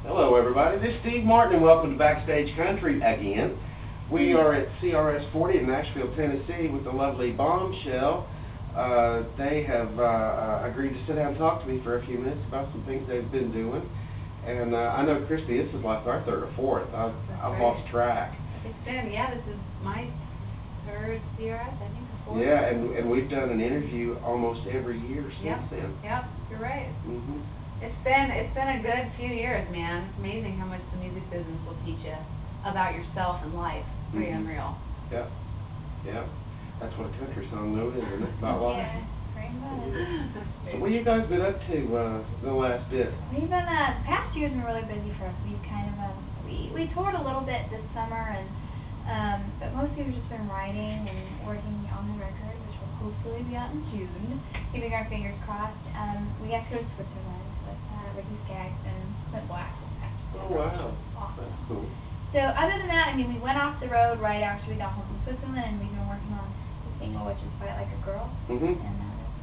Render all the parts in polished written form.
Hello, everybody. This is Steve Martin, and welcome to Backstage Country again. We are at CRS 40 in Nashville, Tennessee, with the lovely Bomshel. They have agreed to sit down and talk to me for a few minutes about some things they've been doing. And I know, Christy, this is like our third or fourth. I've lost track. It's been, yeah, this is my third CRS, I think, or fourth. Yeah, and we've done an interview almost every year since then. Yep, you're right. Mm-hmm. It's been a good few years, man. It's amazing how much the music business will teach you about yourself and life. Pretty unreal. Yep. Yep. That's what a country song knows, isn't it? About life. Yeah, pretty much. So what have you guys been up to the last bit? We've been, the past year's been really busy for us. We've kind of, we toured a little bit this summer, and but mostly we've just been writing and working on the record, which will hopefully be out in June. Keeping our fingers crossed. We got to go to Switzerland with Ricky Skaggs and Clint Black. Oh, wow. Awesome. That's cool. So other than that, I mean, we went off the road right after we got home from Switzerland, and we've been working on the single, which is Fight Like a Girl. Mm-hmm. And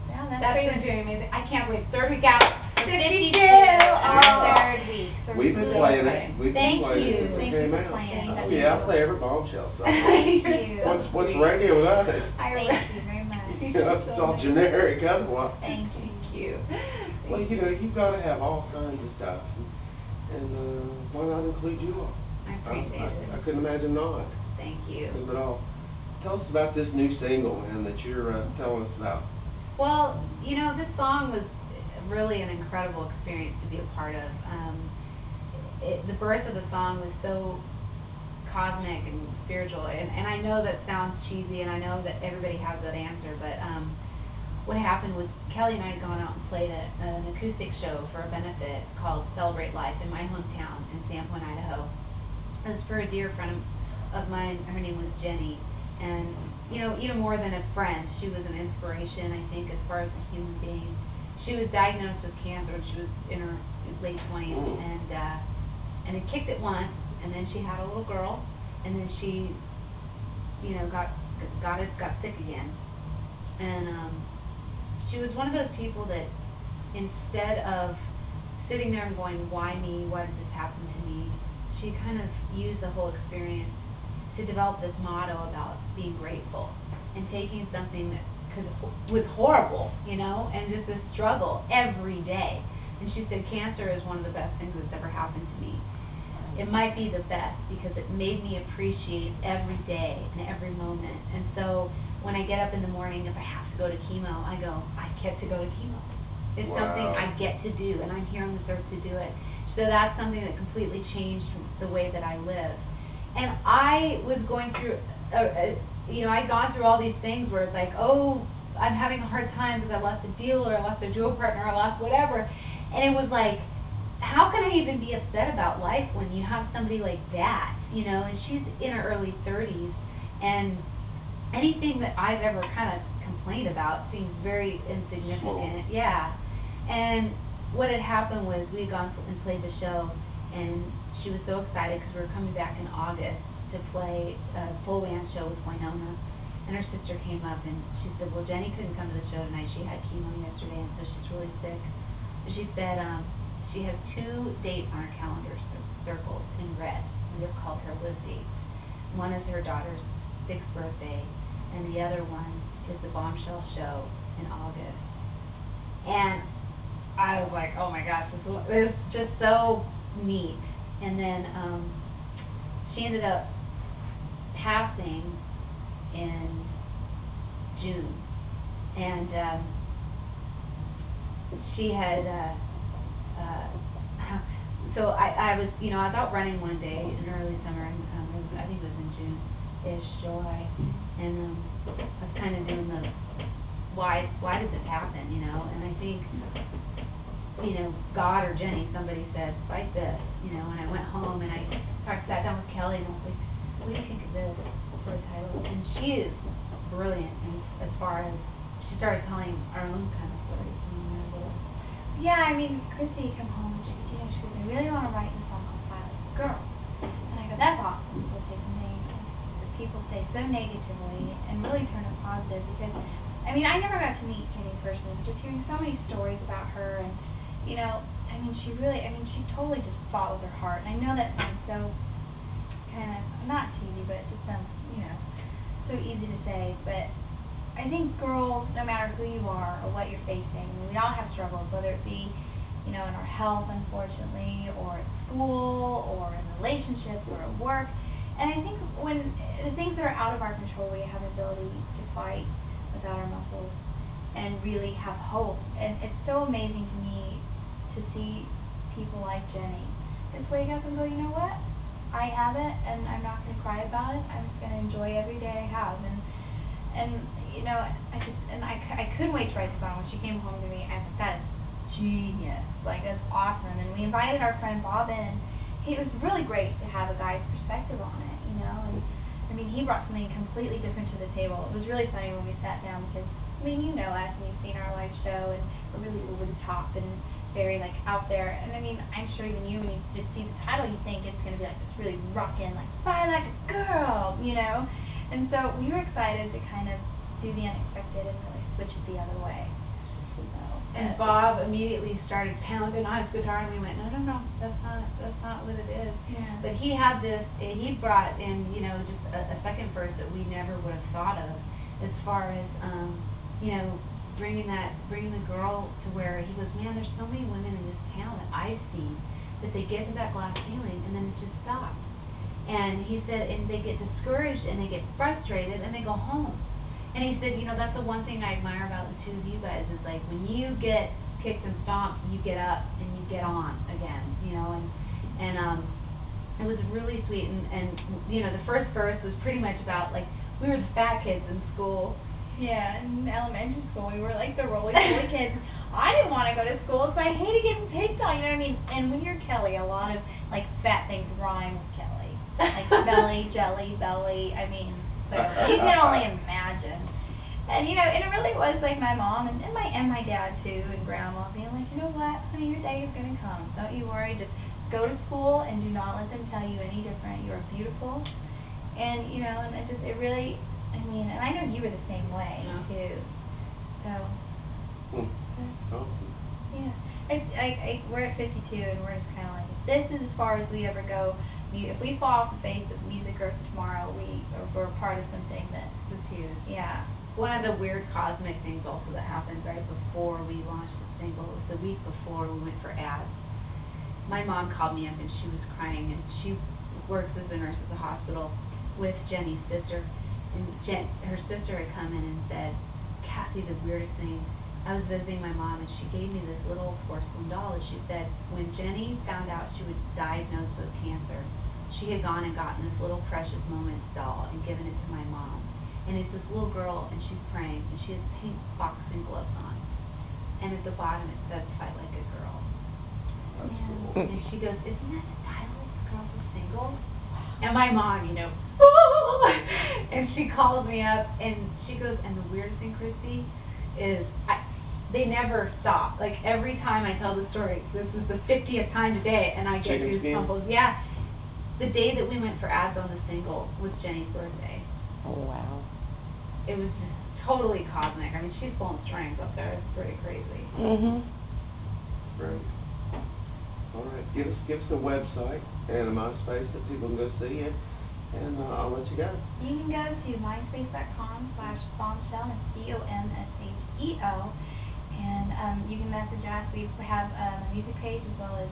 yeah, That's pretty been much doing amazing. I can't wait. Third week out. 52 Third week. So We've been playing it. We've been Thank playing you. it. Thank you for playing. Oh, yeah, I play every Bombshell song. Thank you. What's radio without it? Thank you very much. It's all generic otherwise. Thank you. Well, you know, you've got to have all kinds of stuff. And why not include you all? I appreciate it. I couldn't imagine not. Thank you. At all. Tell us about this new single, man, that you're telling us about. Well, you know, this song was really an incredible experience to be a part of. The birth of the song was so cosmic and spiritual, and I know that sounds cheesy, and I know that everybody has that answer, but what happened was Kelly and I had gone out and played an acoustic show for a benefit called Celebrate Life in my hometown in Sandpoint, Idaho. It was for a dear friend of mine. Her name was Jenny, and you know, even more than a friend, she was an inspiration, I think, as far as a human being. She was diagnosed with cancer when she was in her late 20s, and it kicked it once, and then she had a little girl, and then she, you know, got sick again, and she was one of those people that instead of sitting there and going, why me, why did this happen to me, she kind of used the whole experience to develop this motto about being grateful and taking something that was horrible, you know, and just a struggle every day. And she said, cancer is one of the best things that's ever happened to me. It might be the best because it made me appreciate every day and every moment. And so when I get up in the morning, if I have to go to chemo, I go, I get to go to chemo. It's something I get to do, and I'm here on this earth to do it. So that's something that completely changed the way that I live. And I was going through, you know, I'd gone through all these things where it's like, oh, I'm having a hard time because I lost a deal, or I lost a dual partner, or I lost whatever. And it was like, how can I even be upset about life when you have somebody like that, you know? And she's in her early 30s, and anything that I've ever kind of complained about seems very insignificant. Yeah. And what had happened was we had gone and played the show, and she was so excited because we were coming back in August to play a full band show with Winona. And her sister came up and she said, well, Jenny couldn't come to the show tonight. She had chemo yesterday, and so she's really sick. So she said she has 2 dates on her calendar circled in red. We just called her Liz dates. One is her daughter's 6th birthday, and the other one is the Bomshel show in August. And I was like, oh my gosh, this is just so neat. And then she ended up passing in June, and she had so I was, you know, I was out running one day in early summer, and I think it was in June-ish, July, and I was kind of doing the why did this happen, you know? And I think, you know, God or Jenny, somebody said, fight this, you know, and I went home and I sat down with Kelly and I was like, what do you think of this for a title? And she is brilliant, and as far as, she started telling our own kind of stories. Yeah, I mean, Chrissy come home and she goes, you know, she goes, I really want to write a song called Fight Like a Girl. And I go, that's awesome. So take something that people say so negatively and really turn it positive, because, I mean, I never got to meet Jenny personally, but just hearing so many stories about her, and, you know, I mean, she totally just fought with her heart. And I know that sounds so kind of, not cheesy, but it just sounds, you know, so easy to say. But I think girls, no matter who you are or what you're facing, we all have struggles, whether it be, you know, in our health, unfortunately, or at school, or in relationships, or at work. And I think when the things that are out of our control, we have the ability to fight without our muscles and really have hope. And it's so amazing to me to see people like Jenny just wake up and go, you know what? I have it, and I'm not going to cry about it. I'm just going to enjoy every day I have. And you know, I couldn't wait to write the song. When she came home to me, I thought, that's genius. Like, that's awesome. And we invited our friend Bob in. It was really great to have a guy's perspective on it, you know. And I mean, he brought something completely different to the table. It was really funny when we sat down because, I mean, you know us, and you've seen our live show, and we're really over the top and very, like, out there. And I mean, I'm sure even you, when you just see the title, you think it's going to be like this really rockin', like, Fly Like a Girl, you know. And so we were excited to kind of do the unexpected and really switch it the other way. And Bob immediately started pounding on his guitar, and we went, no, that's not what it is. Yeah. But he had this, he brought in, you know, just a second verse that we never would have thought of, as far as, you know, bringing the girl to where he goes, man, there's so many women in this town that I've seen that they get to that glass ceiling and then it just stops. And he said, and they get discouraged and they get frustrated and they go home. And he said, you know, that's the one thing I admire about the two of you guys is, like, when you get kicked and stomped, you get up and you get on again, you know, and it was really sweet. And you know, the first verse was pretty much about, like, we were the fat kids in school. Yeah, in elementary school, we were like the roly-poly kids. I didn't want to go to school, so I hated getting picked on, you know what I mean? And when you're Kelly, a lot of, like, fat things rhyme with Kelly. Like belly, jelly, belly, I mean, so you can only imagine. And you know, and it really was like my mom and my dad too, and grandma being like, you know what, honey, your day is gonna come. Don't you worry, just go to school and do not let them tell you any different. You are beautiful. And you know, and it really, I mean, and I know you were the same way too. So yeah. We're at 52 and we're just kinda like, this is as far as we ever go. If we fall off the face of music earth tomorrow, we're part of something that was huge. Yeah. One of the weird cosmic things also that happened right before we launched the single was the week before we went for ads. My mom called me up and she was crying, and she works as a nurse at the hospital with Jenny's sister. And her sister had come in and said, Kathy, the weirdest thing, I was visiting my mom and she gave me this little porcelain doll, and she said when Jenny found out she was diagnosed with cancer, she had gone and gotten this little Precious Moments doll and given it to my mom. And it's this little girl, and she's praying, and she has pink boxing gloves on. And at the bottom it says, Fight Like a Girl. That's cool. And she goes, isn't that the title of the girl's single? And my mom, you know, and she calls me up, and she goes, and the weirdest thing, Christy, is they never stop. Like, every time I tell the story, this is the 50th time today, and I get goosebumps. Yeah. The day that we went for ads on the single was Jenny's birthday. Oh, wow. It was just totally cosmic. I mean, she's pulling strings up there. It's pretty crazy. Great. All right. Give us the website and a MySpace that people can go see it, and I'll let you go. You can go to myspace.com/Bomshel, and it's BOMSHEL, and you can message us. We have a music page as well as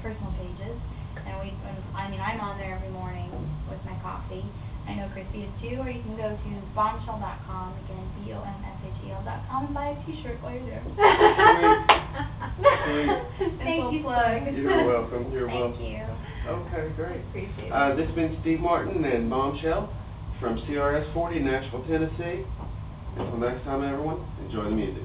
personal pages, and I'm on there every morning with my coffee. I know Christy is too, or you can go to bombshell.com, again, BOMSHEL.com, and buy a t-shirt while you're there. Thank you, plug. You're welcome. You're welcome. Thank you. Okay, great. Appreciate it. This has been Steve Martin and Bomshel from CRS 40 in Nashville, Tennessee. Until next time, everyone, enjoy the music.